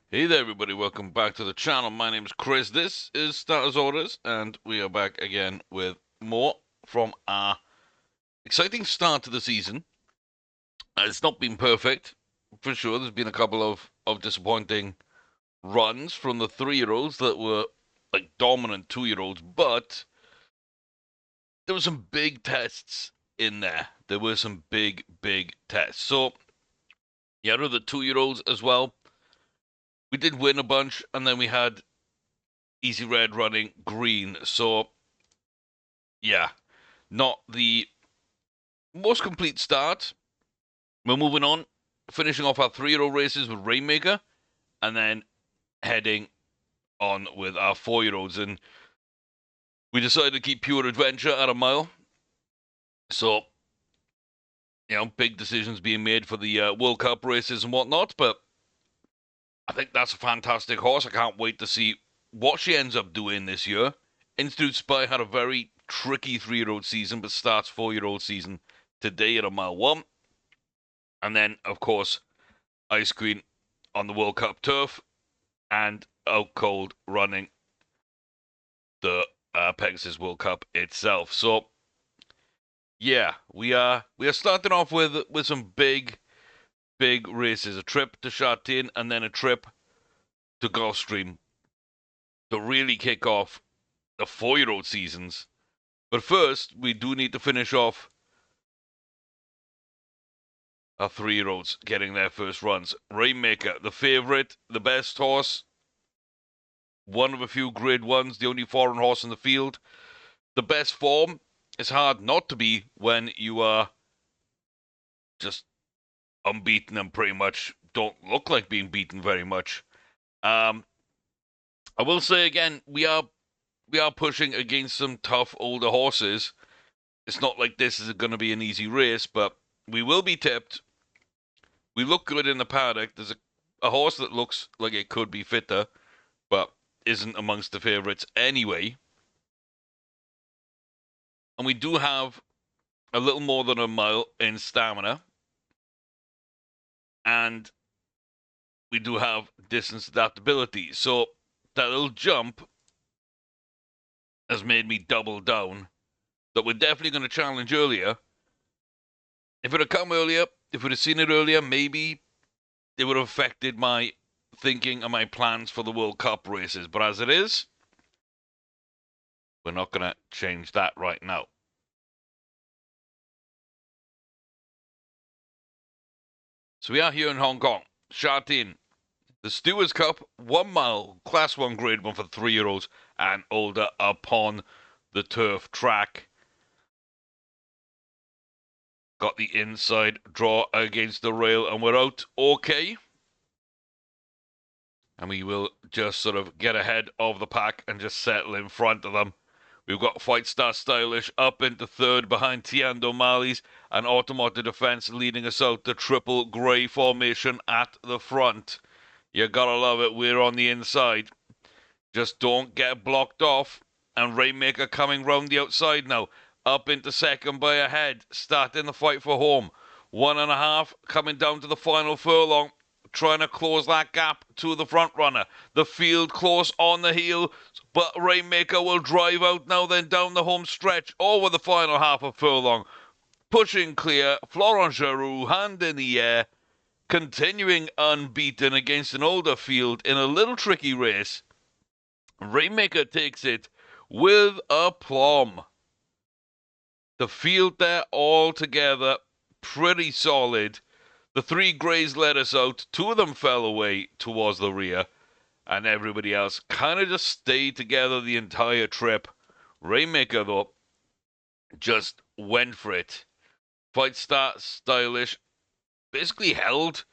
Hey there, everybody. Welcome back to the channel. My name is Chris. This is Starters Orders, and we are back again with more from our exciting start to the season. It's not been perfect, for sure. There's been a couple of disappointing runs from the 3-year-olds that were like dominant 2-year-olds, but there were some big tests in there. There were some big tests. So, yeah, out of the 2-year-olds as well, we did win a bunch, and then we had Easy Red running green. So, yeah, not the most complete start. We're moving on, finishing off our 3-year-old races with Rainmaker, and then heading on with our 4-year-olds. And we decided to keep Pure Adventure at a mile. So, big decisions being made for the World Cup races and whatnot. But I think that's a fantastic horse. I can't wait to see what she ends up doing this year. Institute Spy had a very tricky 3-year-old season, but starts 4-year-old season today at a mile 1. And then, of course, Ice Queen on the World Cup turf, and Out Cold running the Pegasus World Cup itself. So, yeah, we are starting off with some big races. A trip to Chartin, and then a trip to Gulfstream to really kick off the 4-year-old seasons. But first, we do need to finish off our 3-year-olds getting their first runs. Rainmaker, the favorite, the best horse, one of a few grade ones, the only foreign horse in the field. The best form is hard not to be when you are just unbeaten and pretty much don't look like being beaten very much. I will say again, we are pushing against some tough older horses. It's not like this is going to be an easy race, but we will be tipped. We look good in the paddock. There's a horse that looks like it could be fitter, but isn't amongst the favourites anyway. And we do have a little more than a mile in stamina. And we do have distance adaptability. So that little jump has made me double down that we're definitely going to challenge earlier. If it had come earlier, if we'd have seen it earlier, maybe it would have affected my thinking and my plans for the World Cup races. But as it is, we're not going to change that right now. So we are here in Hong Kong. Sha Tin. The Stewards Cup, 1 mile, Class 1 Grade 1 for 3-year-olds and older upon the turf track. Got the inside draw against the rail, and we're out okay. And we will just sort of get ahead of the pack and just settle in front of them. We've got Fight Star Stylish up into third behind Tian O'Malley's and Automotive Defense leading us out. The triple grey formation at the front. You gotta love it. We're on the inside. Just don't get blocked off. And Rainmaker coming round the outside now. Up into second by a head. Starting the fight for home. 1.5 coming down to the final furlong. Trying to close that gap to the front runner. The field close on the heel. But Rainmaker will drive out now then down the home stretch over the final half of furlong. Pushing clear. Florent Geroux, hand in the air. Continuing unbeaten against an older field in a little tricky race. Rainmaker takes it with aplomb. The field there all together, pretty solid. The 3 greys led us out. 2 of them fell away towards the rear. And everybody else kind of just stayed together the entire trip. Rainmaker, though, just went for it. Fight Star Stylish basically held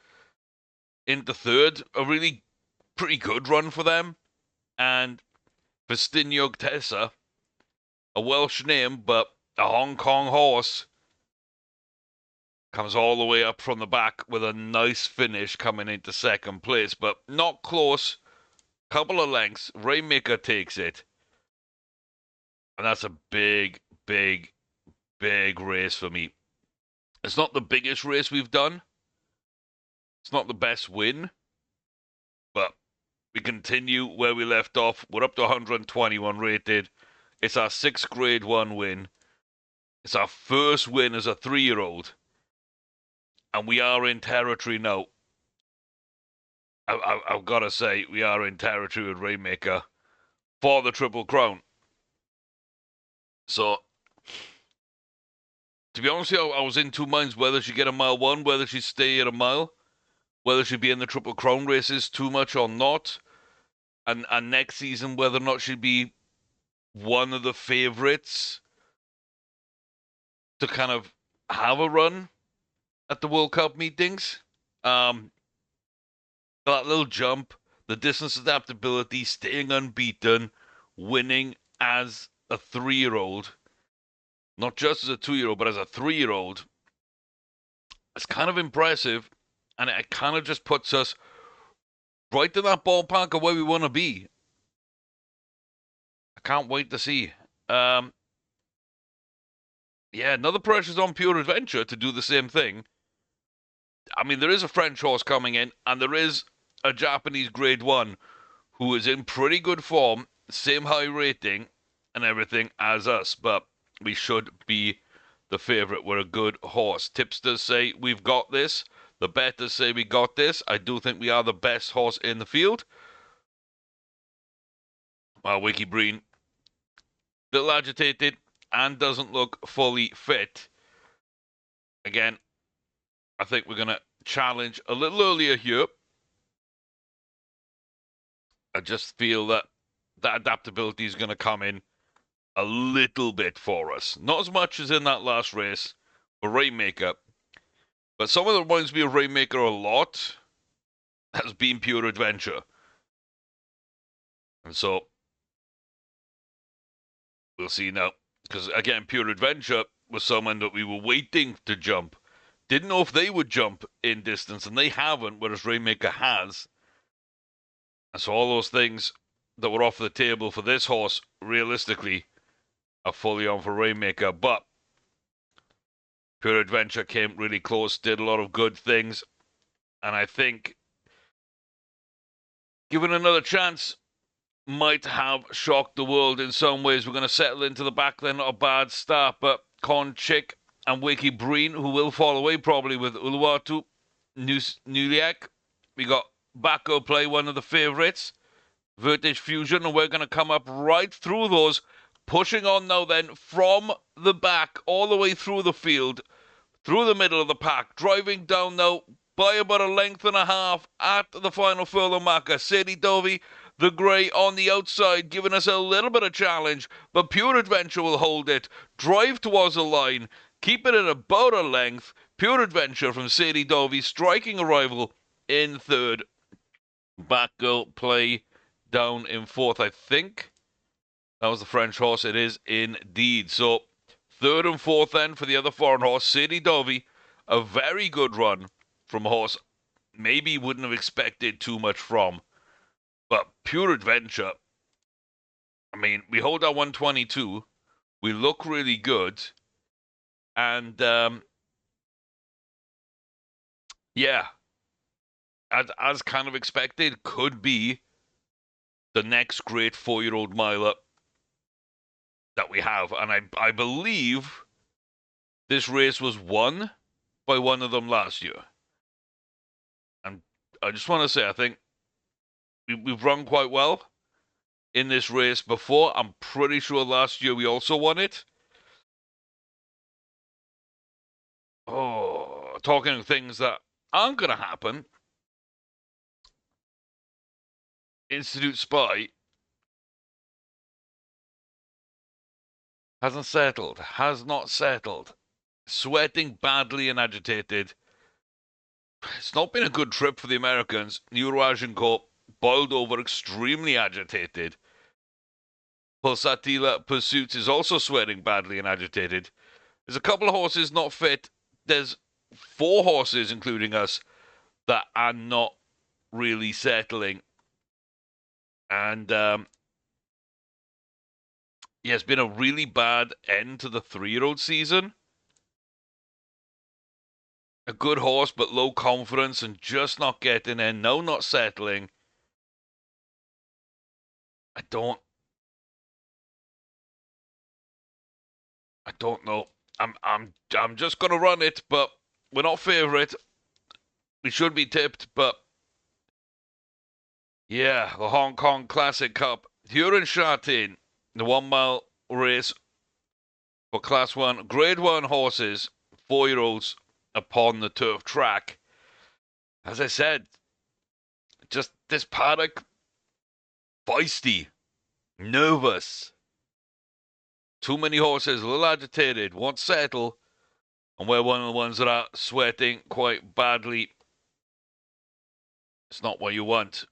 into third. A really pretty good run for them. And Festiniog Tessa, a Welsh name, but a Hong Kong horse, comes all the way up from the back with a nice finish coming into second place, but not close. Couple of lengths. Rainmaker takes it. And that's a big race for me. It's not the biggest race we've done. It's not the best win. But We continue where we left off. We're up to 121 rated. It's our 6th grade 1 win. It's our first win as a 3-year-old. And we are in territory now. I've got to say, we are in territory with Rainmaker for the Triple Crown. So, to be honest with you, I was in two minds whether she'd get a mile 1, whether she'd stay at a mile, whether she'd be in the Triple Crown races too much or not. And next season, whether or not she'd be one of the favourites to kind of have a run at the World Cup meetings. That little jump, the distance adaptability, staying unbeaten, winning as a 3-year-old, not just as a 2-year-old, but as a 3-year-old, it's kind of impressive, and it kind of just puts us right in that ballpark of where we want to be. I can't wait to see. Yeah, another pressure's on Pure Adventure to do the same thing. I mean, there is a French horse coming in, and there is a Japanese Grade 1 who is in pretty good form, same high rating and everything as us, but we should be the favourite. We're a good horse. Tipsters say we've got this. The betters say we got this. I do think we are the best horse in the field. Well, Wiki Breen, little agitated and doesn't look fully fit. Again, I think we're going to challenge a little earlier here. I just feel that that adaptability is going to come in a little bit for us. Not as much as in that last race for Rainmaker, but someone that reminds me of Rainmaker a lot has been Pure Adventure. And so, we'll see now. Because, again, Pure Adventure was someone that we were waiting to jump. Didn't know if they would jump in distance, and they haven't, whereas Rainmaker has. And so all those things that were off the table for this horse, realistically, are fully on for Rainmaker. But Pure Adventure came really close, did a lot of good things. And I think, given another chance, might have shocked the world in some ways. We're going to settle into the back then, not a bad start, but Con Chick and Wiki Breen, who will fall away probably with Uluwatu, Nuliak. We got Baco Play, one of the favourites, Vertige Fusion, and we're going to come up right through those, pushing on now then from the back all the way through the field, through the middle of the pack, driving down now by about a length and a half at the final furlong marker. Sadie Dovey, the grey on the outside, giving us a little bit of challenge, but Pure Adventure will hold it, drive towards the line, keep it at about a length. Pure Adventure from Sadie Dovey, striking a rival in third. Baco Play down in fourth, I think. That was the French horse. It is indeed. So, third and fourth then for the other foreign horse, Sadie Dovey. A very good run from a horse maybe wouldn't have expected too much from. But Pure Adventure, I mean, we hold our 122. We look really good. And, yeah, as kind of expected, could be the next great 4-year-old miler that we have. And I believe this race was won by one of them last year. And I just want to say, I think we've run quite well in this race before. I'm pretty sure last year we also won it. Oh, talking things that aren't going to happen. Institute Spy hasn't settled. Has not settled. Sweating badly and agitated. It's not been a good trip for the Americans. Neuroagenco boiled over, extremely agitated. Pulsatila Pursuits is also sweating badly and agitated. There's a couple of horses not fit. There's 4 horses, including us, that are not really settling. And, yeah, it's been a really bad end to the 3-year-old season. A good horse, but low confidence and just not getting in. No, not settling. I don't I don't know. I'm just gonna run it, but we're not favourite. We should be tipped, but yeah, the Hong Kong Classic Cup. Here in Sha-Tin, the 1 mile race for Class 1, Grade 1 horses, 4-year-olds upon the turf track. As I said, just this paddock, feisty, nervous. Too many horses, a little agitated, won't settle, and we're one of the ones that are sweating quite badly. It's not what you want.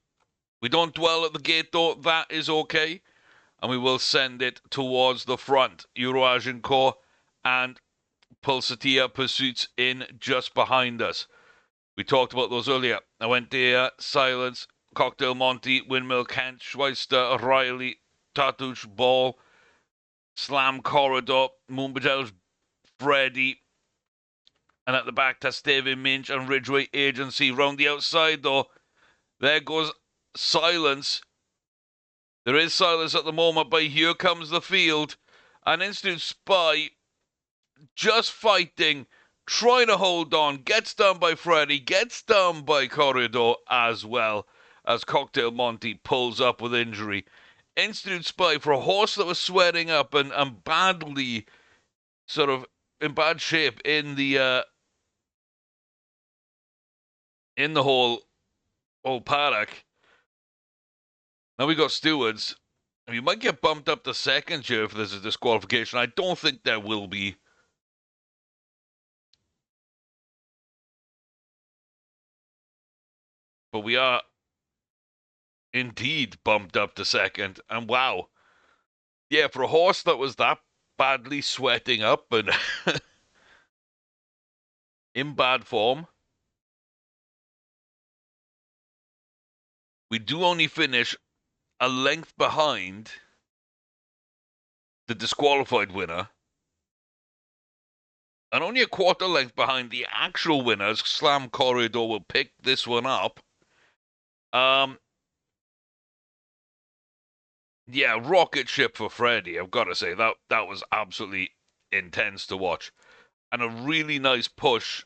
We don't dwell at the gate, though. That is okay. And we will send it towards the front. Eurasian Core and Pulsatilla Pursuits in just behind us. We talked about those earlier. I went there, Silence, Cocktail Monty, Windmill Kent, Schweister, Riley, Tatouche Ball, Slam Corridor, Moonbagel's Freddy, and at the back, Tastavin Minch and Ridgeway Agency. Round the outside, though, there goes Silence. There is silence at the moment, but here comes the field. And Institute Spy just fighting, trying to hold on, gets done by Freddy, gets done by Corridor as well as Cocktail Monty pulls up with injury. Institute Spy, for a horse that was sweating up and badly, sort of in bad shape in the whole paddock. Now we got stewards. You might get bumped up to second here if there's a disqualification. I don't think there will be. But we are indeed bumped up to second. And wow. Yeah, for a horse that was that badly sweating up and in bad form, we do only finish a length behind the disqualified winner. And only a quarter length behind the actual winners. Slam Corridor will pick this one up. Yeah, rocket ship for Freddy. I've got to say that was absolutely intense to watch, and a really nice push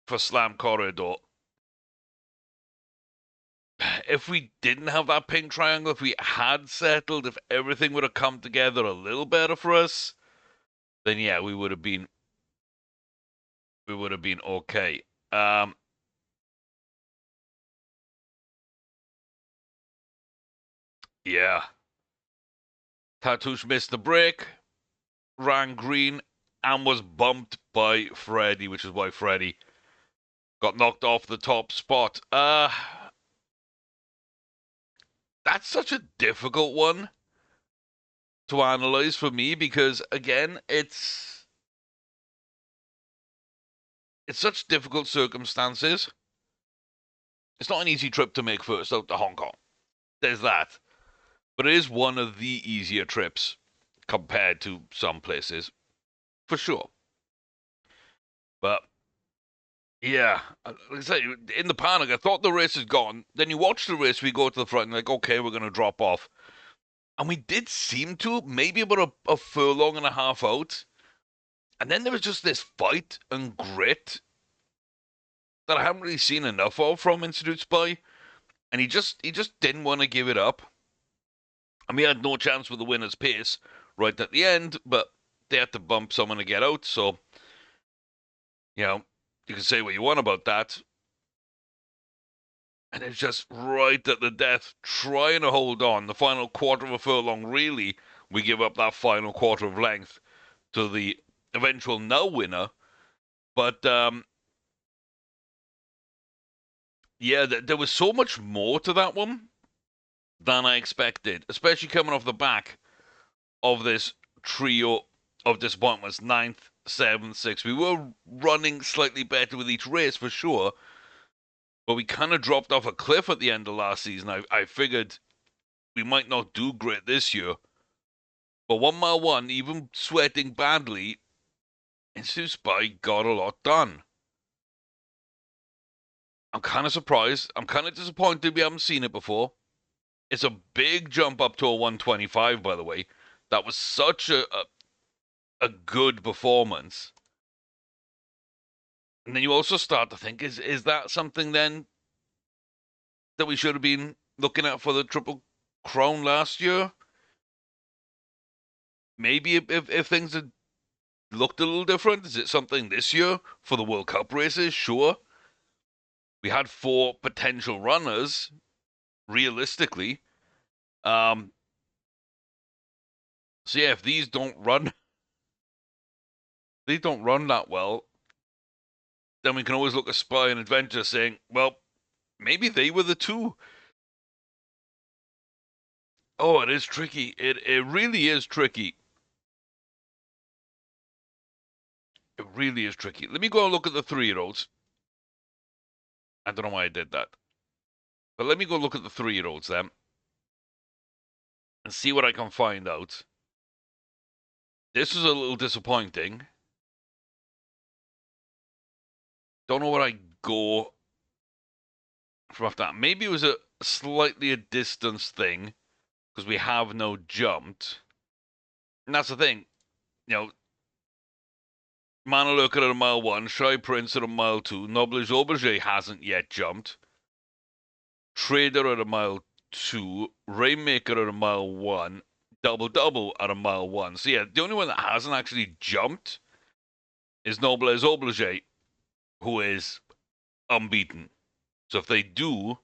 for Slam Corridor. If we didn't have that pink triangle, if we had settled, if everything would have come together a little better for us, then yeah, we would have been okay. Yeah. Tatouche missed the break, ran green, and was bumped by Freddy, which is why Freddy got knocked off the top spot. That's such a difficult one to analyze for me because again, it's such difficult circumstances. It's not an easy trip to make first out to Hong Kong. There's that. But it is one of the easier trips compared to some places, for sure. But yeah, like I say, in the panic, I thought the race is gone. Then you watch the race, we go to the front, and like, okay, we're going to drop off. And we did seem to, maybe about a furlong and a half out. And then there was just this fight and grit that I haven't really seen enough of from Institute Spy. And he just didn't want to give it up. And we had no chance with the winner's pace right at the end, but they had to bump someone to get out. So, you know, you can say what you want about that. And it's just right at the death, trying to hold on. The final quarter of a furlong, really, we give up that final quarter of length to the eventual now winner. But, yeah, there was so much more to that one than I expected, especially coming off the back of this trio of disappointments, 9th, 7th, 6th. We were running slightly better with each race for sure, but we kind of dropped off a cliff at the end of last season. I figured we might not do great this year. But 1 mile 1, even sweating badly, Institute Spy got a lot done. I'm kind of surprised. I'm kind of disappointed we haven't seen it before. It's a big jump up to a 125, by the way. That was such a good performance. And then you also start to think, is that something then that we should have been looking at for the Triple Crown last year? Maybe if things had looked a little different, is it something this year for the World Cup races? Sure. We had 4 potential runners, realistically. So yeah, if these don't run that well, then we can always look at Spy and Adventure saying, well, maybe they were the two. Oh, it is tricky. It really is tricky. It really is tricky. Let me go and look at the 3-year-olds. I don't know why I did that. But let me go look at the 3-year-olds then and see what I can find out. This was a little disappointing. Don't know what I go from after that. Maybe it was a slightly a distance thing because we have no jumped. And that's the thing. You know, Manalurker at a mile 1, Shy Prince at a mile 2, Noblage Auberge hasn't yet jumped. Trader at a mile 2, Rainmaker at a mile 1, Double at a mile 1. So yeah, the only one that hasn't actually jumped is Noblesse Oblige, who is unbeaten. So if they do,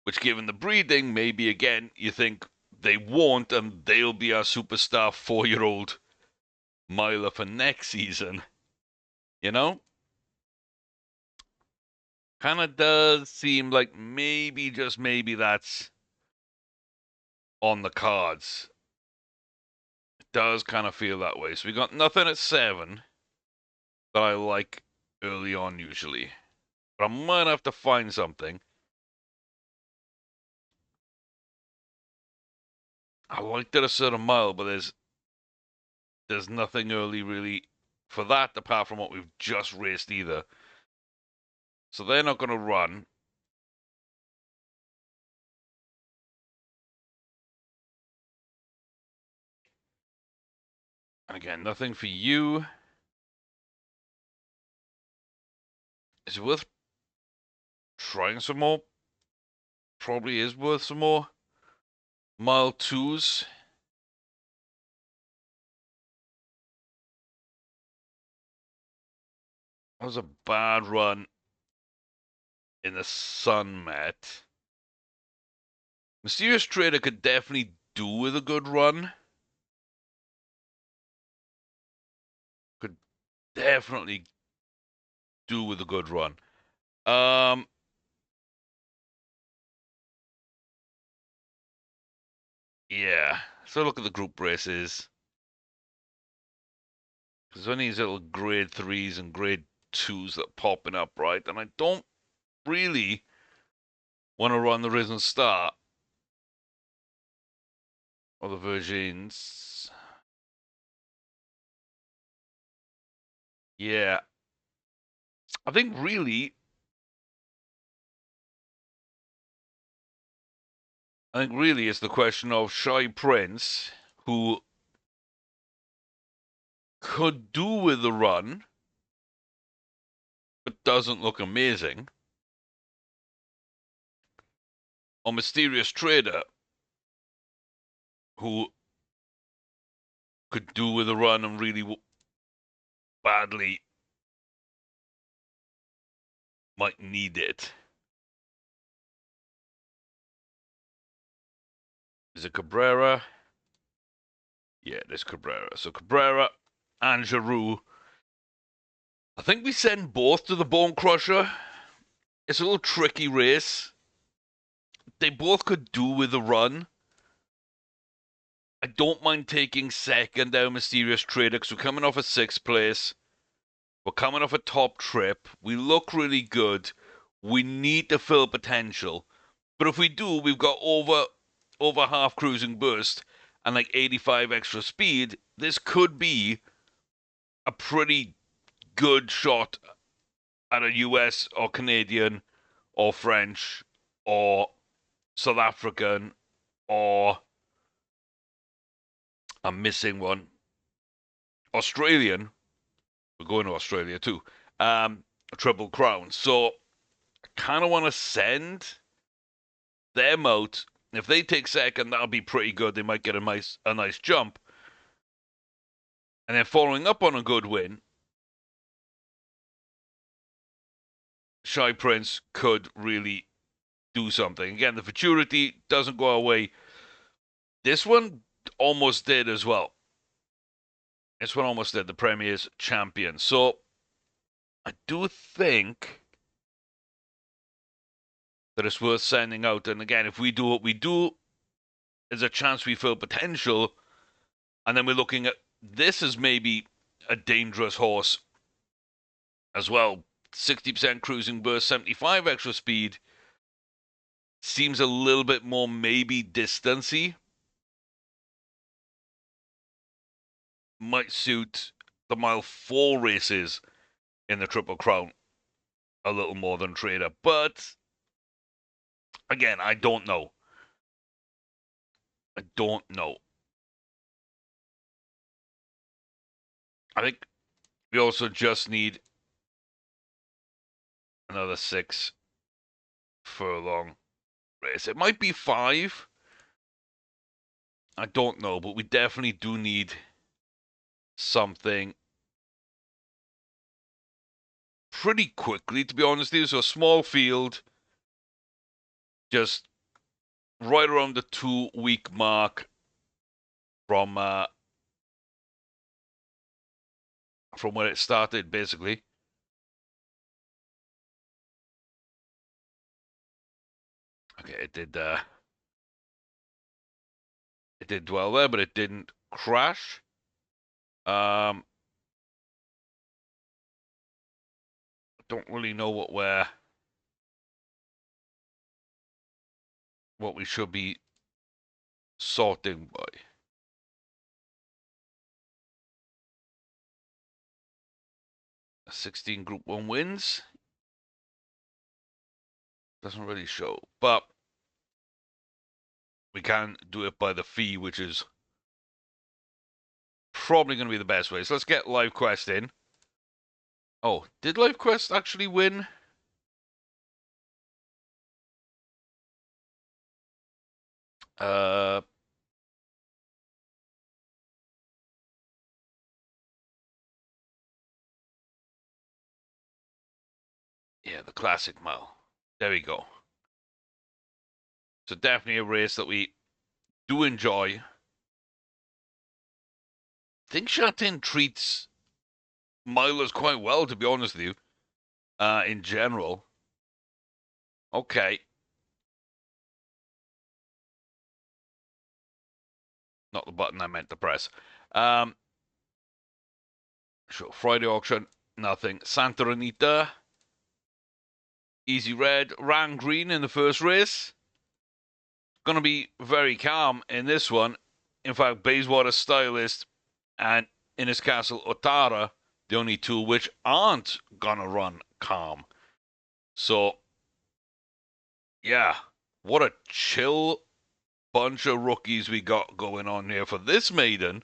which given the breeding, maybe again you think they won't, and they'll be our superstar 4-year-old miler for next season. You know? Kind of does seem like maybe, just maybe, that's on the cards. It does kind of feel that way. So we got nothing at 7 that I like early on usually. But I might have to find something. I liked it a certain mile, but there's nothing early really for that apart from what we've just raced either. So they're not going to run. And again, nothing for you. Is it worth trying some more? Probably is worth some more. Mile 2s. That was a bad run in the Sun Met. Mysterious Trader could definitely do with a good run. Could definitely do with a good run. Yeah. So look at the group races. There's only these little grade 3s and grade 2s that are popping up, right? And I don't really want to run the Risen Star or the Virgins. Yeah. I think really it's the question of Shy Prince, who could do with the run, but doesn't look amazing, or Mysterious Trader, who could do with a run and really badly might need it. Is it Cabrera? Yeah, it is Cabrera. So Cabrera and Giroux. I think we send both to the Bone Crusher. It's a little tricky race. They both could do with a run. I don't mind taking second down Mysterious Trader because we're coming off a 6th place. We're coming off a top trip. We look really good. We need to fill potential. But if we do, we've got over half cruising burst and like 85 extra speed. This could be a pretty good shot at a US or Canadian or French or South African, or I'm missing one, Australian. We're going to Australia too. A Triple Crown. So I kind of want to send them out. If they take second, that'll be pretty good. They might get a nice jump. And then following up on a good win, Shy Prince could really do something. Again, the futurity doesn't go away. This one almost did as well. This one almost did. The Premier's champion. So I do think that it's worth sending out. And again, if we do what we do, there's a chance we feel potential. And then we're looking at this as maybe a dangerous horse as well. 60% cruising burst, 75 extra speed. Seems a little bit more maybe distancy. Might suit the mile 4 races in the Triple Crown a little more than Trader. But again, I don't know. I don't know. I think we also just need another 6 furlong race. It might be 5. I don't know, but we definitely do need something pretty quickly, to be honest with you. So a small field, just right around the 2-week mark from where it started, basically. Okay, it did dwell there, but it didn't crash. Don't really know what we should be sorting by. 16 Group 1 wins. Doesn't really show, but we can do it by the fee, which is probably going to be the best way. So let's get Live Quest in. Oh, did Live Quest actually win? Yeah, the Classic Mile. There we go. So definitely a race that we do enjoy. I think Chatin treats milers quite well, to be honest with you, in general. Okay. Not the button I meant to press. Sure, Friday auction, nothing. Santa Anita, Easy Red, ran green in the first race. Going to be very calm in this one. In fact, Bayswater Stylist and Inniscastle Otara, the only two which aren't going to run calm. So, yeah, what a chill bunch of rookies we got going on here for this maiden.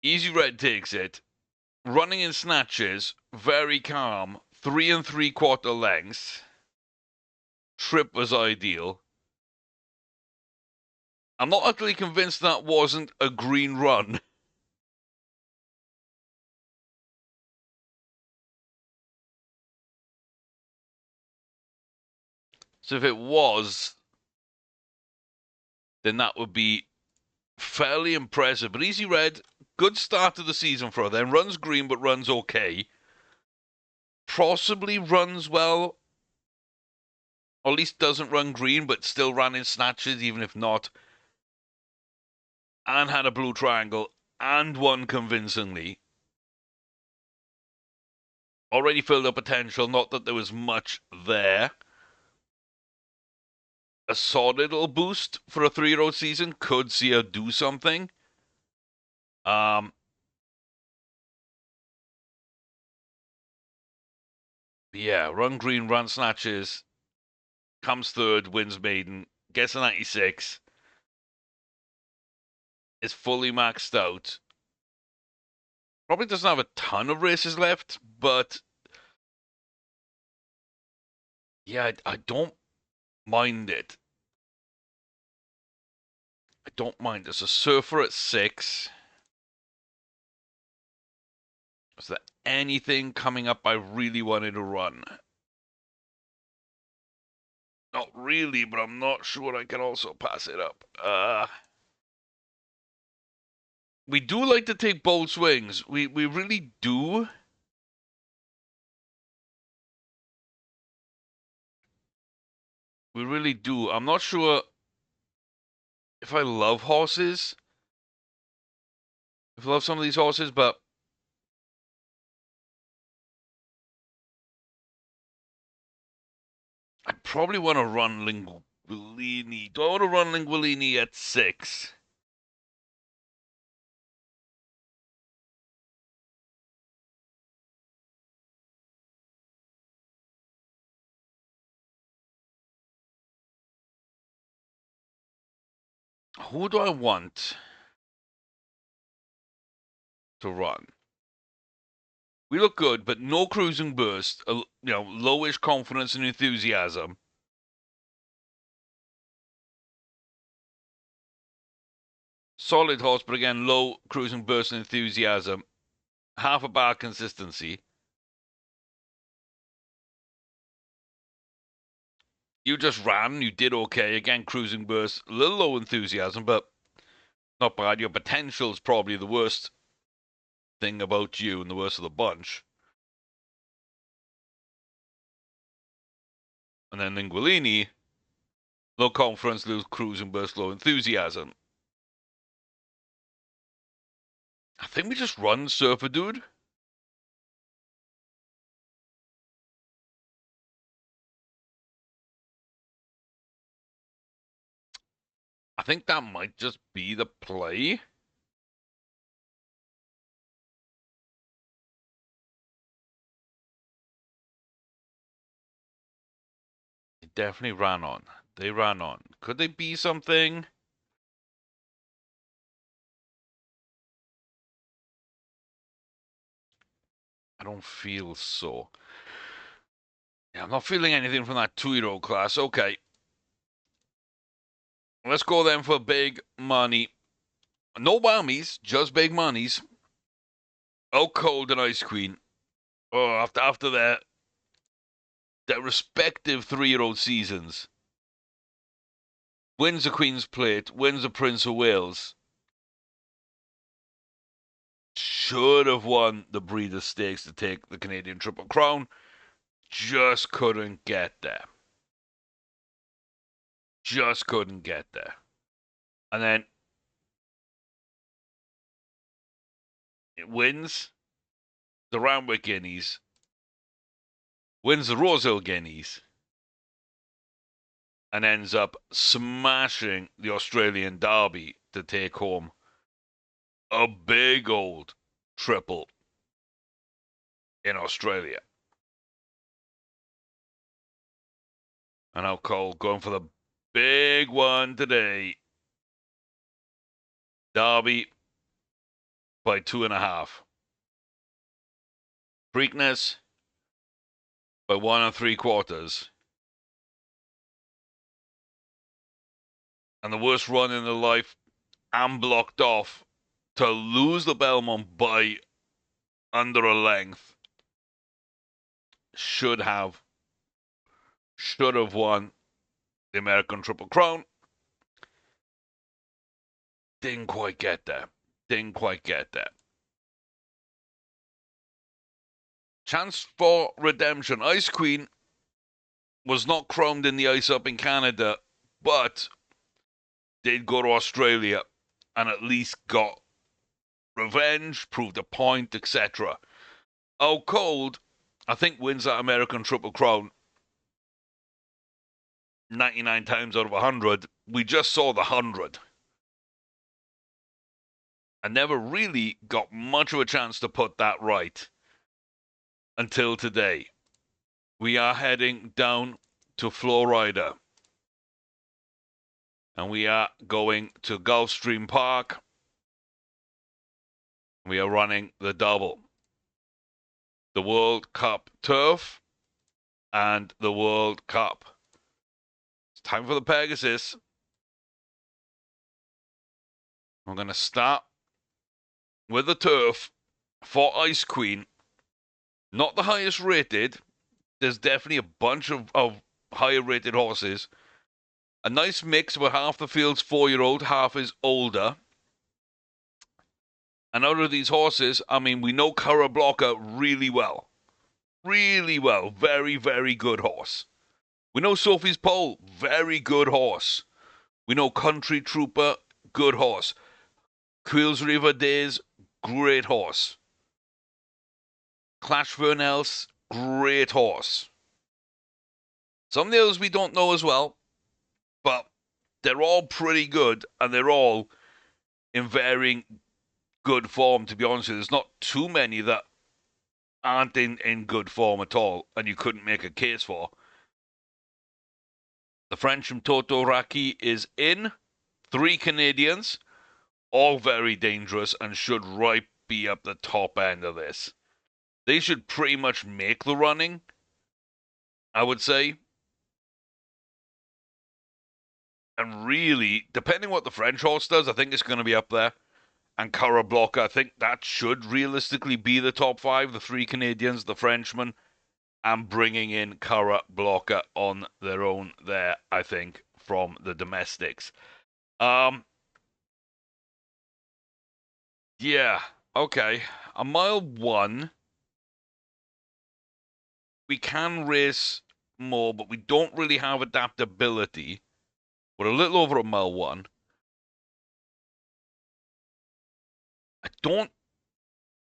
Easy Red takes it. Running in snatches, very calm, 3 3/4 lengths. Trip was ideal. I'm not utterly convinced that wasn't a green run. So if it was, then that would be fairly impressive. But Easy Red, good start to the season for her then. Runs green, but runs okay. Possibly runs well, or at least doesn't run green, but still ran in snatches, even if not. And had a blue triangle, and won convincingly. Already filled up potential, not that there was much there. A solid little boost for a 3-year-old season. Could see her do something. Yeah, run green, run snatches, comes third, wins maiden, gets a 96, is fully maxed out. Probably doesn't have a ton of races left, but yeah, I don't mind it. I don't mind. There's a surfer at 6. Is there anything coming up I really wanted to run? Not really, but I'm not sure I can also pass it up. We do like to take bold swings. We really do. We really do. I'm not sure if I love horses. If I love some of these horses, but I probably want to run Linguini. Do I want to run Linguini at 6? Who do I want to run? We look good, but no cruising burst. Lowish confidence and enthusiasm. Solid horse, but again, low cruising burst and enthusiasm. Half a bar consistency. You just ran. You did okay. Again, cruising burst. A little low enthusiasm, but not bad. Your potential is probably the worst thing about you and the worst of the bunch. And then Linguini, low confidence, low cruising burst, low enthusiasm. I think we just run Surfer Dude. I think that might just be the play. They definitely ran on. They ran on. Could they be something? I don't feel so. Yeah, I'm not feeling anything from that 2-year-old class. Okay. Let's go then for big money. No whammies, just big monies. Oh, Cold and Ice Queen. Oh, after their respective 3-year-old seasons. Wins the Queen's Plate, wins the Prince of Wales. Should have won the Breeders' Stakes to take the Canadian Triple Crown. Just couldn't get there. Just couldn't get there. And then it wins the Randwick Guineas, wins the Rosehill Guineas, and ends up smashing the Australian Derby to take home a big old triple in Australia. And now Cole going for the big one today. Derby by 2.5. Preakness by 1 3/4. And the worst run in their life, and blocked off to lose the Belmont by under a length. Should have won the American Triple Crown. Didn't quite get there. Didn't quite get there. Chance for redemption. Ice Queen was not crowned in the ice up in Canada, but did go to Australia and at least got revenge, proved a point, etc. Oh, Cold, I think, wins that American Triple Crown 99 times out of 100. We just saw the 100. I never really got much of a chance to put that right until today. we are heading down to Florida. And we are going to Gulfstream Park. We are running the double. The World Cup turf and the World Cup. It's time for the Pegasus. We're going to start with the turf for Ice Queen. Not the highest rated. There's definitely a bunch of higher rated horses. A nice mix where half the field's 4-year-old, half is older. And out of these horses, I mean, we know Curra Blocker really well. Really well. Very, very good horse. We know Sophie's Pole, very good horse. We know Country Trooper, good horse. Quills River Days, great horse. Clash Fernels, great horse. Some of the others we don't know as well, but they're all pretty good, and they're all in varying good form, to be honest with you. There's not too many that aren't in good form at all, and you couldn't make a case for. The French from Toto Raki is in. 3 Canadians, all very dangerous and should right be up the top end of this. They should pretty much make the running, I would say. And really, depending what the French horse does, I think it's going to be up there. And Curra Blocker, I think that should realistically be the top 5. The 3 Canadians, the Frenchman, and bringing in Curra Blocker on their own there, I think, from the domestics. Yeah, okay. A mile 1, we can race more, but we don't really have adaptability. We're a little over a mile 1. I don't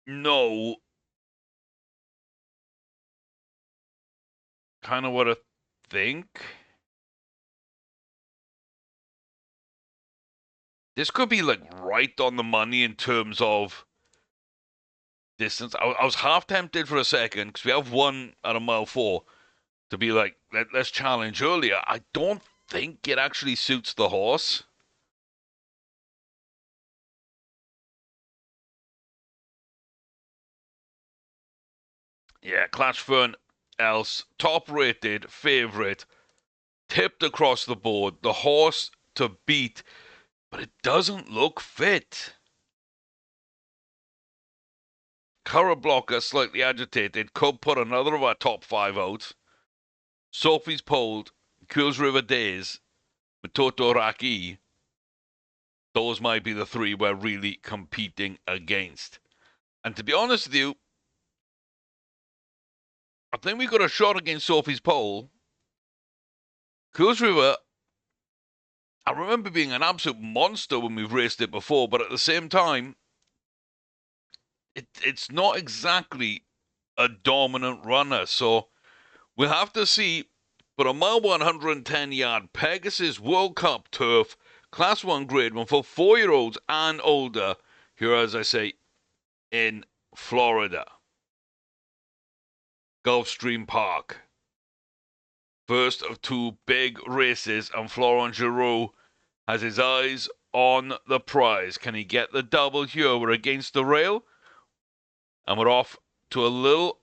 know kind of what I think. This could be like right on the money in terms of distance. I was half tempted for a second because we have one at a mile 4 to be like, let's challenge earlier. I don't think it actually suits the horse. Yeah, Clash Fern else, top rated, favorite, tipped across the board, the horse to beat, but it doesn't look fit. Curra Blocker, slightly agitated, could put another of our top 5 out. Sophie's Pole, Quills River Days, Matoto Raki. Those might be the 3 we're really competing against. And to be honest with you, I think we got a shot against Sophie's Pole. Quills River, I remember being an absolute monster when we've raced it before, but at the same time, it's not exactly a dominant runner. So we'll have to see. But a mile 110-yard Pegasus World Cup turf, Class 1 Grade 1 for 4-year-olds and older, here, as I say, in Florida. Gulfstream Park. First of 2 big races, and Florent Giroux has his eyes on the prize. Can he get the double here? We're against the rail, and we're off to a little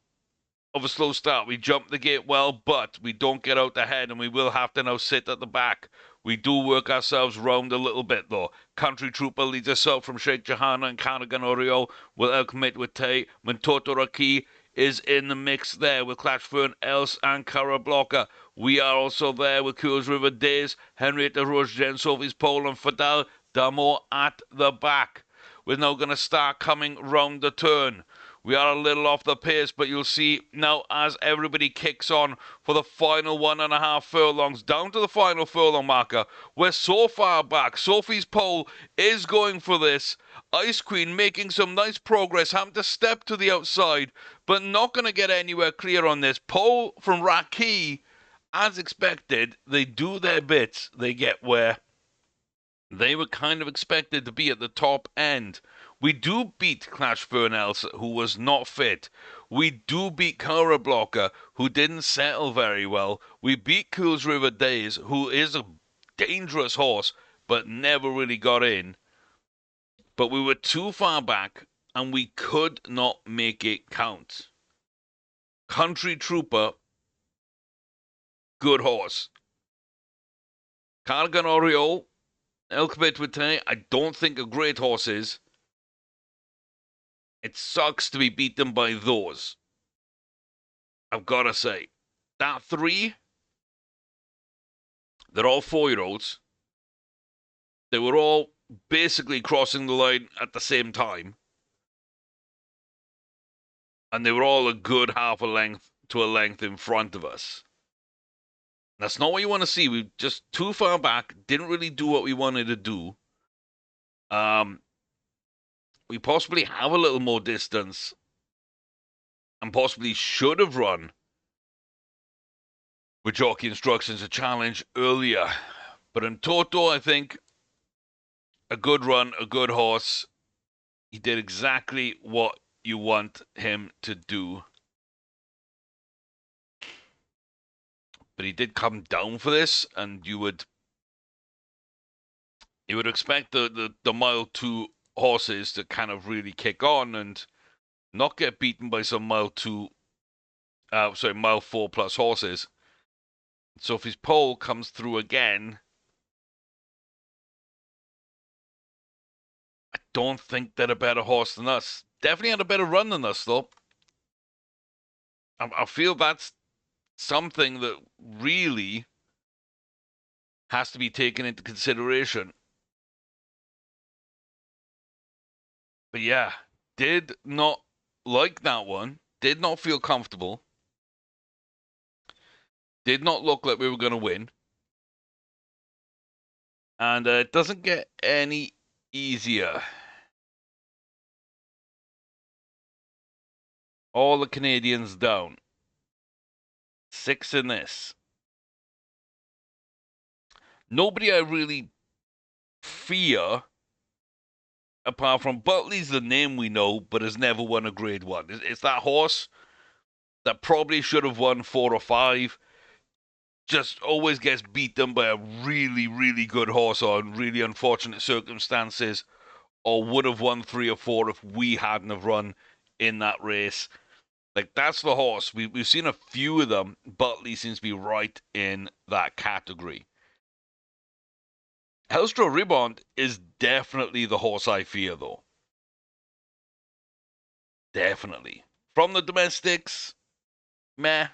of a slow start. We jump the gate well, but we don't get out ahead, and we will have to now sit at the back. We do work ourselves round a little bit, though. Country Trooper leads us out from Sheikh Johanna and Canagan Oriol with El Kmit with Tay. Mentoto Raki is in the mix there with Clash Fern, Els, and Curra Blocker. We are also there with Coors River Days, Henrietta Roche, Sophie's Pole, and Fadal Damo at the back. We're now going to start coming round the turn. We are a little off the pace, but you'll see now as everybody kicks on for the final 1.5 furlongs, down to the final furlong marker. We're so far back. Sophie's Pole is going for this. Ice Queen making some nice progress, having to step to the outside, but not going to get anywhere clear on this. Pole from Raki, as expected, they do their bits. They get where they were kind of expected to be at the top end. We do beat Clash Fernels, who was not fit. We do beat Cura Blocker, who didn't settle very well. We beat Cool's River Days, who is a dangerous horse, but never really got in. But we were too far back, and we could not make it count. Country Trooper, good horse. Cargan Oriole, Elkbet I don't think a great horse is. It sucks to be beaten by those. I've got to say. That 3, they're all 4-year-olds. They were all basically crossing the line at the same time. And they were all a good half a length to a length in front of us. That's not what you want to see. We just too far back, didn't really do what we wanted to do. We possibly have a little more distance and possibly should have run with jockey instructions a challenge earlier. But in Toto, I think a good run, a good horse. He did exactly what you want him to do. But he did come down for this, and you would expect the mile 2 horses to kind of really kick on and not get beaten by some mile 4 plus horses. So if his pole comes through again, I don't think they're a better horse than us. Definitely had a better run than us, though. I feel that's something that really has to be taken into consideration. But yeah, did not like that one. Did not feel comfortable. Did not look like we were going to win. And it doesn't get any easier. All the Canadians down. 6 in this. Nobody I really fear, apart from Butley's the name we know, but has never won a grade 1. It's that horse that probably should have won 4 or 5. Just always gets beaten by a really, really good horse on really unfortunate circumstances, or would have won 3 or 4 if we hadn't have run in that race. Like, that's the horse. We've seen a few of them. Butley seems to be right in that category. Hellstra Rebound is definitely the horse I fear, though. Definitely. From the domestics, meh.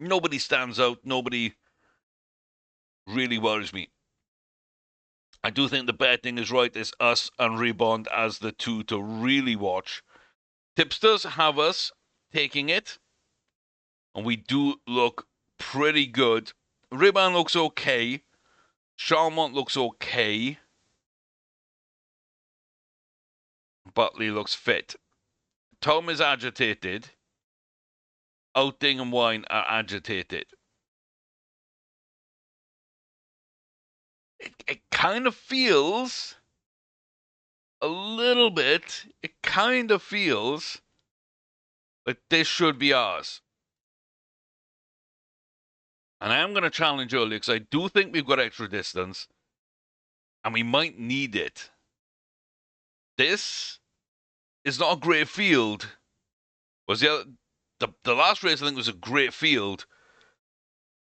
Nobody stands out. Nobody really worries me. I do think the betting is right. It's us and Rebound as the 2 to really watch. Tipsters have us taking it. And we do look pretty good. Rebound looks okay. Charmont looks okay. Butley looks fit. Tom is agitated. Outing and Wine are agitated. It kind of feels a little bit. It kind of feels like this should be ours. And I am going to challenge early because I do think we've got extra distance. And we might need it. This is not a great field. Was the last race I think was a great field.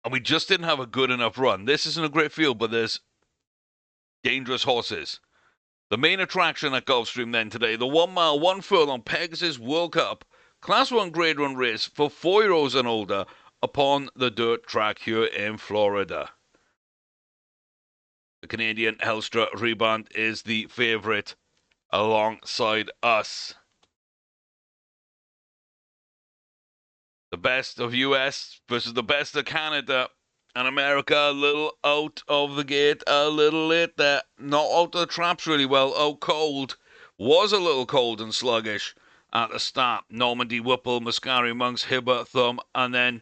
And we just didn't have a good enough run. This isn't a great field, but there's dangerous horses. The main attraction at Gulfstream then today, the 1 mile, 1 furlong Pegasus World Cup Class 1 Grade 1 race for 4-year-olds and older upon the dirt track here in Florida. The Canadian Hellstra Rebound is the favourite alongside us. The best of US versus the best of Canada. And America a little out of the gate, a little late there. Not out of the traps really well. Oh, cold. Was a little cold and sluggish at the start. Normandy, Whipple, Muscari, Monks, Hibber, Thumb, and then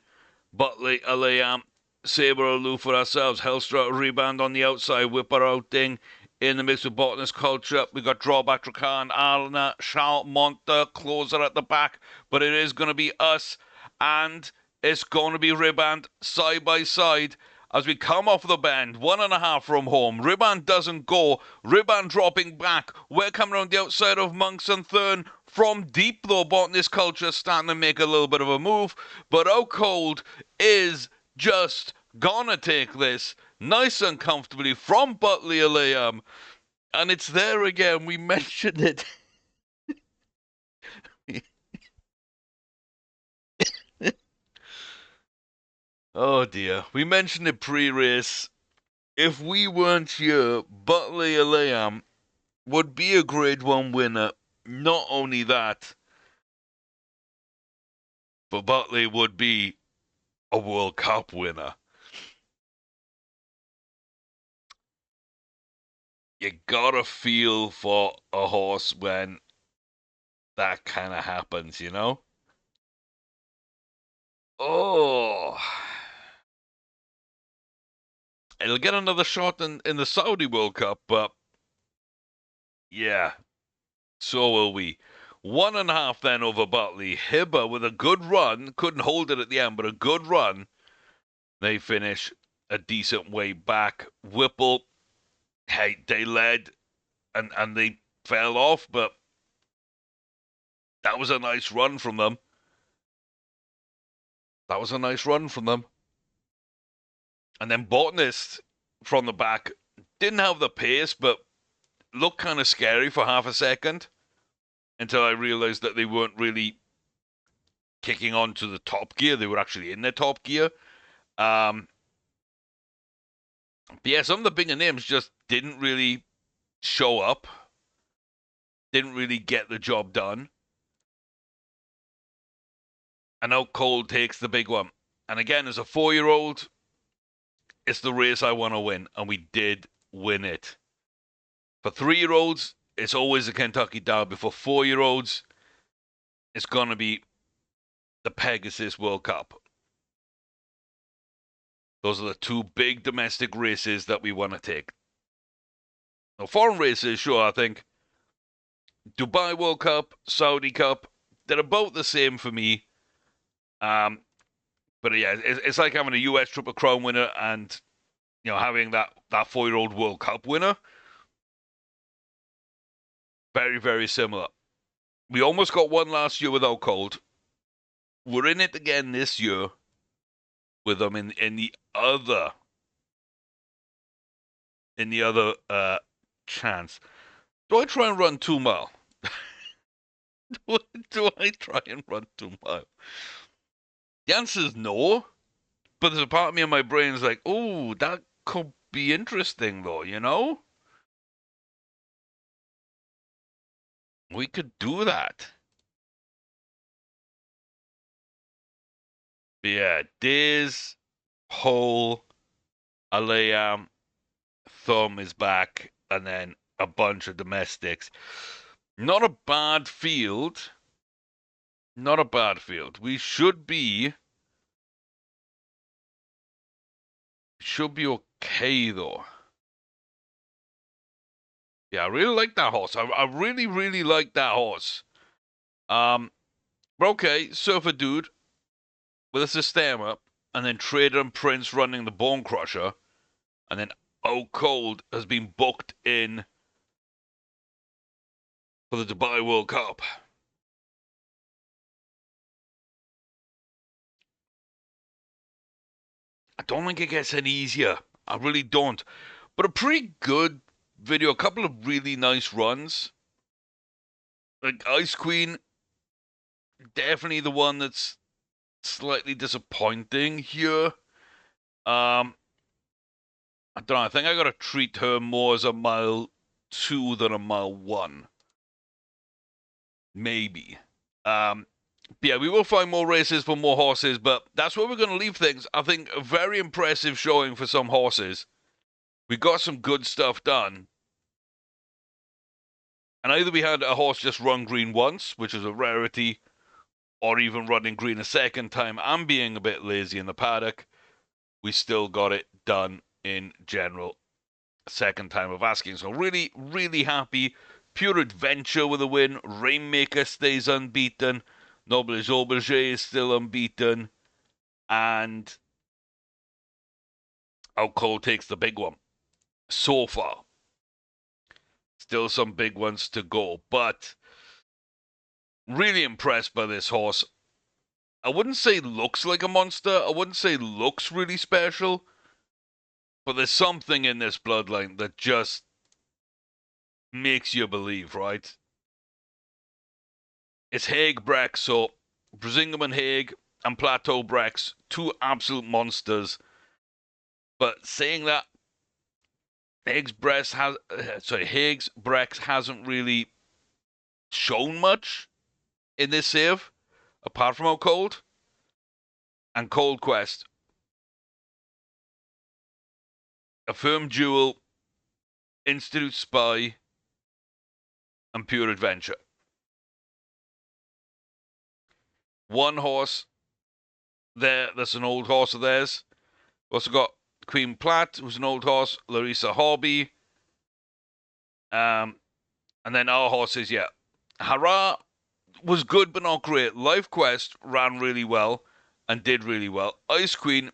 Butley, Alayam, Sabre, Aloof for ourselves. Hellstra Rebound on the outside. Whipper outing in the mix with Botanist Culture. We got Drawback Drakan, Alna, Charles Monta, closer at the back, but it is going to be us, and it's going to be Ribband side by side. As we come off the bend, 1.5 from home. Ribband doesn't go. Ribband dropping back. We're coming around the outside of Monks and Thurn. From deep, though, Botanist Culture starting to make a little bit of a move. But Out Cold is just gonna take this nice and comfortably from Butley Liam. And it's there again. We mentioned it. Oh dear. We mentioned it pre-race. If we weren't here, Butley Liam would be a Grade 1 winner. Not only that, but Butley would be a World Cup winner. You gotta feel for a horse when that kind of happens, you know? Oh. It'll get another shot in the Saudi World Cup, but yeah, so will we. 1.5 then over Butley. Hibber with a good run. Couldn't hold it at the end, but a good run. They finish a decent way back. Whipple, hey, they led and they fell off, but that was a nice run from them. That was a nice run from them. And then Botanist from the back didn't have the pace, but looked kind of scary for half a second until I realized that they weren't really kicking on to the top gear. They were actually in their top gear. But yeah, some of the bigger names just didn't really show up. Didn't really get the job done. And now Cole takes the big one. And again, as a 4-year-old, it's the race I want to win. And we did win it. For 3-year-olds, it's always a Kentucky Derby. For 4-year-olds, it's going to be the Pegasus World Cup. Those are the 2 big domestic races that we want to take. Now, foreign races, sure, I think Dubai World Cup, Saudi Cup, they're about the same for me. But yeah, it's like having a US Triple Crown winner and, you know, having that 4-year-old World Cup winner. Very, very similar. We almost got one last year without Cold. We're in it again this year with them in the other chance. Do I try and run 2 mile? do I try and run 2 mile? The answer is no. But there's a part of me in my brain is like, oh, that could be interesting though, you know? We could do that. But yeah, Diz, Hole, Aleam, Thumb is back, and then a bunch of domestics. Not a bad field. Not a bad field. We should be okay though. Yeah, I really like that horse. I really, really like that horse. But okay, Surfer Dude with a Systema, and then Trader and Prince running the Bone Crusher, and then Out Cold has been booked in for the Dubai World Cup. I don't think it gets any easier. I really don't. But a pretty good video. A couple of really nice runs. Like Ice Queen, definitely the one that's slightly disappointing here. I don't know. I think I got to treat her more as a mile 2 than a mile 1. Maybe. Yeah, we will find more races for more horses, but that's where we're going to leave things. I think a very impressive showing for some horses. We got some good stuff done. And either we had a horse just run green once, which is a rarity, or even running green a second time and being a bit lazy in the paddock. We still got it done in general. second time of asking. So really, really happy. Pure Adventure with a win. Rainmaker stays unbeaten. Nobles Auberge is still unbeaten. And Out Cold takes the big one. So far. Still some big ones to go. But really impressed by this horse. I wouldn't say looks like a monster. I wouldn't say looks really special. But there's something in this bloodline that just makes you believe, right? It's Hague Brex, so Brisingham and Hague and Plateau Brex, two absolute monsters. But saying that, Hague's Brex hasn't really shown much in this save, apart from Out Cold and Cold Quest. Affirmed Jewel, Institute Spy, and Pure Adventure. One horse there, that's an old horse of theirs. We've also got Queen Platt, who's an old horse, Larissa Hobby. And then our horses, yeah. Hara was good but not great. Life Quest ran really well and did really well. Ice Queen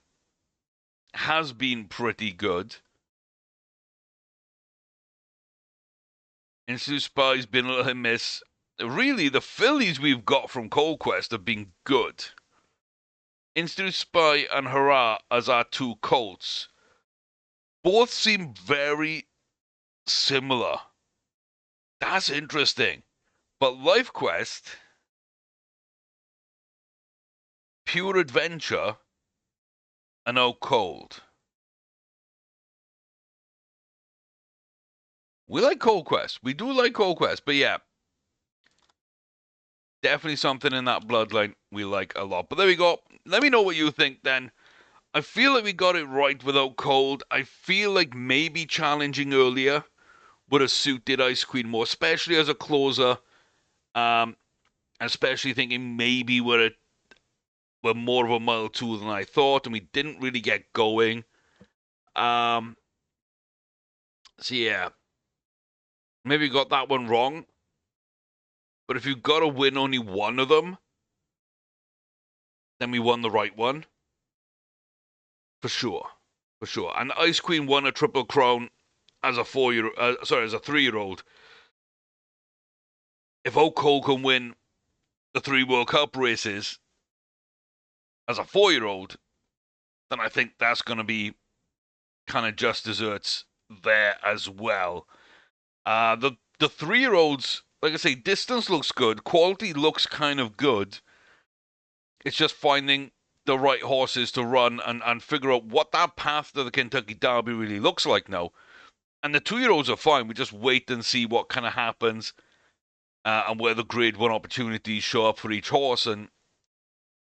has been pretty good. Institute Spy's been a little miss. Really, the fillies we've got from Cold Quest have been good. Institute Spy and Hurrah as our two colts both seem very similar. That's interesting. But Life Quest, Pure Adventure, and Out Cold. We like Cold Quest. We do like Cold Quest, but yeah. Definitely something in that bloodline we like a lot. But there we go. Let me know what you think then. I feel like we got it right without Cold. I feel like maybe challenging earlier would have suited Ice Queen more, especially as a closer. Especially thinking maybe we're more of a mile two than I thought, and we didn't really get going. So yeah, maybe got that one wrong. But if you've got to win only one of them, then we won the right one. For sure. For sure. And Ice Queen won a Triple Crown as a as a 3-year-old. If O'Cole can win the 3 World Cup races as a 4-year-old, then I think that's going to be kind of just desserts there as well. The 3-year-olds, like I say, distance looks good. Quality looks kind of good. It's just finding the right horses to run and figure out what that path to the Kentucky Derby really looks like now. And the 2-year-olds are fine. We just wait and see what kind of happens and where the grade 1 opportunities show up for each horse. And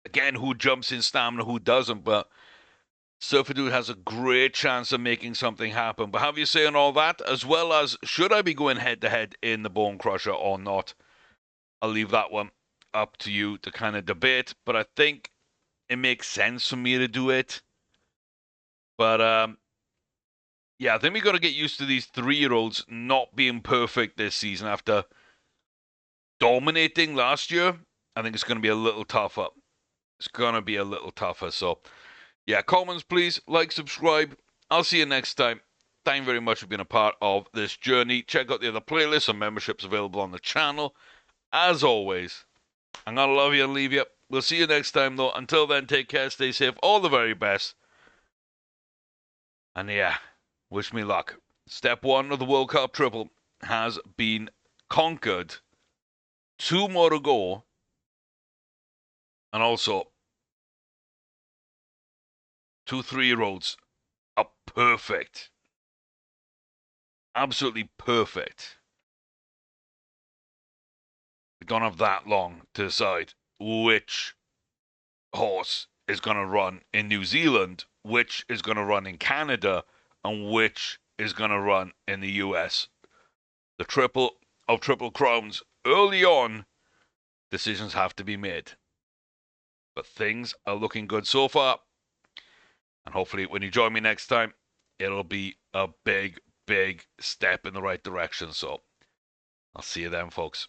again, who jumps in stamina, who doesn't. But Surfer Dude has a great chance of making something happen. But have you say on all that, as well as should I be going head-to-head in the Bone Crusher or not? I'll leave that one up to you to kind of debate. But I think it makes sense for me to do it. But yeah, I think we got to get used to these 3-year-olds not being perfect this season after dominating last year. I think it's going to be a little tougher. It's going to be a little tougher. So, yeah, comments, please. Like, subscribe. I'll see you next time. Thank you very much for being a part of this journey. Check out the other playlists and memberships available on the channel. As always, I'm going to love you and leave you. We'll see you next time, though. Until then, take care, stay safe, all the very best. And yeah, wish me luck. Step 1 of the World Cup triple has been conquered. 2 more to go. And also, 2 3-year-olds are perfect. Absolutely perfect. We don't have that long to decide which horse is going to run in New Zealand, which is going to run in Canada, and which is going to run in the US. The triple of Triple Crowns early on, decisions have to be made. But things are looking good so far. And hopefully when you join me next time, it'll be a big, big step in the right direction. So I'll see you then, folks.